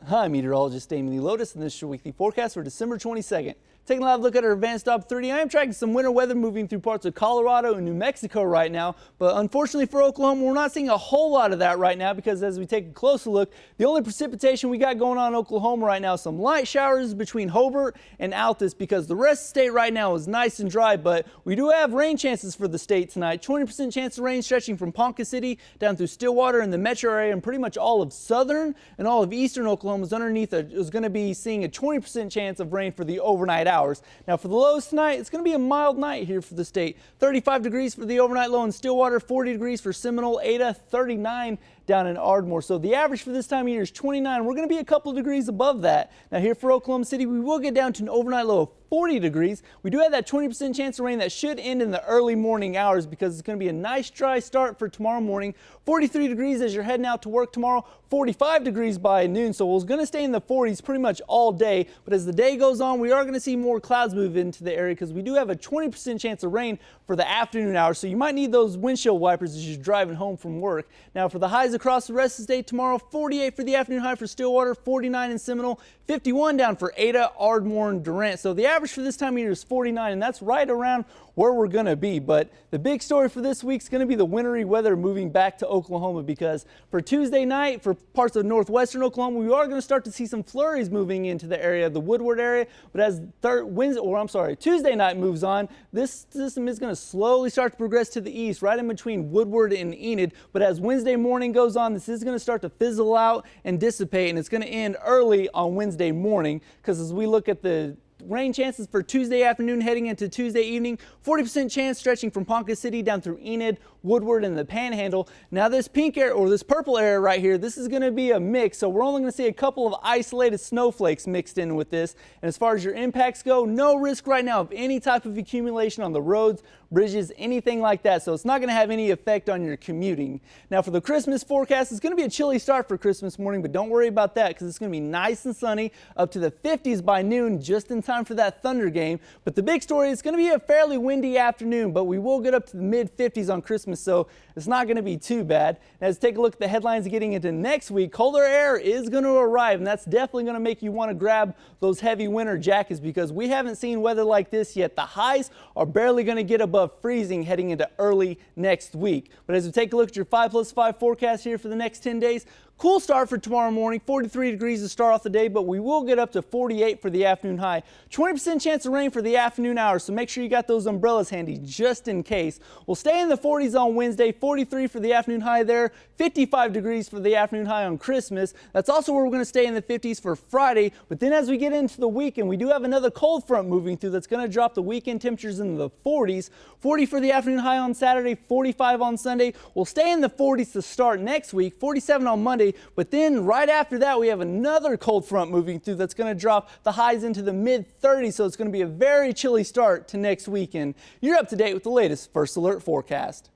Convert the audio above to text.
Hi, meteorologist Damien Lodes, and this is your weekly forecast for December 22nd. Taking a live look at our advanced top 30, I am tracking some winter weather moving through parts of Colorado and New Mexico right now. But unfortunately for Oklahoma, we're not seeing a whole lot of that right now because as we take a closer look, the only precipitation we got going on in Oklahoma right now, some light showers between Hobart and Altus because the rest of the state right now is nice and dry. But we do have rain chances for the state tonight. 20% chance of rain stretching from Ponca City down through Stillwater in the metro area, and pretty much all of southern and all of eastern Oklahoma is underneath is going to be seeing a 20% chance of rain for the overnight hours. Now for the lows tonight, it's going to be a mild night here for the state. 35 degrees for the overnight low in Stillwater, 40 degrees for Seminole, Ada, 39 down in Ardmore. So the average for this time of year is 29. We're going to be a couple of degrees above that. Now here for Oklahoma City, we will get down to an overnight low of 40 degrees. We do have that 20% chance of rain that should end in the early morning hours because it's going to be a nice dry start for tomorrow morning. 43 degrees as you're heading out to work tomorrow, 45 degrees by noon. So we're going to stay in the 40s pretty much all day. But as the day goes on, we are going to see more clouds move into the area because we do have a 20% chance of rain for the afternoon hours. So you might need those windshield wipers as you're driving home from work. Now for the highs across the rest of the day tomorrow, 48 for the afternoon high for Stillwater, 49 in Seminole, 51 down for Ada, Ardmore, and Durant. So the average for this time of year is 49, and that's right around where we're going to be. But the big story for this week is going to be the wintry weather moving back to Oklahoma because for Tuesday night, for parts of northwestern Oklahoma, we are going to start to see some flurries moving into the area, the Woodward area. But as Tuesday night moves on, this system is going to slowly start to progress to the east, right in between Woodward and Enid. But as Wednesday morning goes on, this is going to start to fizzle out and dissipate, and it's going to end early on Wednesday morning because as we look at the rain chances for Tuesday afternoon heading into Tuesday evening, 40% chance stretching from Ponca City down through Enid, Woodward, and the Panhandle. Now this pink area or this purple area right here, this is going to be a mix, so we're only going to see a couple of isolated snowflakes mixed in with this. And as far as your impacts go, no risk right now of any type of accumulation on the roads, bridges, anything like that, so it's not going to have any effect on your commuting. Now for the Christmas forecast, it's going to be a chilly start for Christmas morning, but don't worry about that because it's going to be nice and sunny up to the 50s by noon, just in time for that Thunder game. But the big story is going to be a fairly windy afternoon, but we will get up to the mid 50s on Christmas, so it's not going to be too bad. Now, let's take a look at the headlines getting into next week. Colder air is going to arrive, and that's definitely going to make you want to grab those heavy winter jackets because we haven't seen weather like this yet. The highs are barely going to get above freezing heading into early next week. But as we take a look at your 5+5 forecast here for the next 10 days, cool start for tomorrow morning, 43 degrees to start off the day, but we will get up to 48 for the afternoon high. 20% chance of rain for the afternoon hours, so make sure you got those umbrellas handy just in case. We'll stay in the 40s on Wednesday, 43 for the afternoon high there, 55 degrees for the afternoon high on Christmas. That's also where we're going to stay in the 50s for Friday, but then as we get into the weekend, we do have another cold front moving through that's going to drop the weekend temperatures into the 40s. 40 for the afternoon high on Saturday, 45 on Sunday. We'll stay in the 40s to start next week, 47 on Monday. But then right after that, we have another cold front moving through that's going to drop the highs into the mid 30s. So it's going to be a very chilly start to next weekend. You're up to date with the latest First Alert forecast.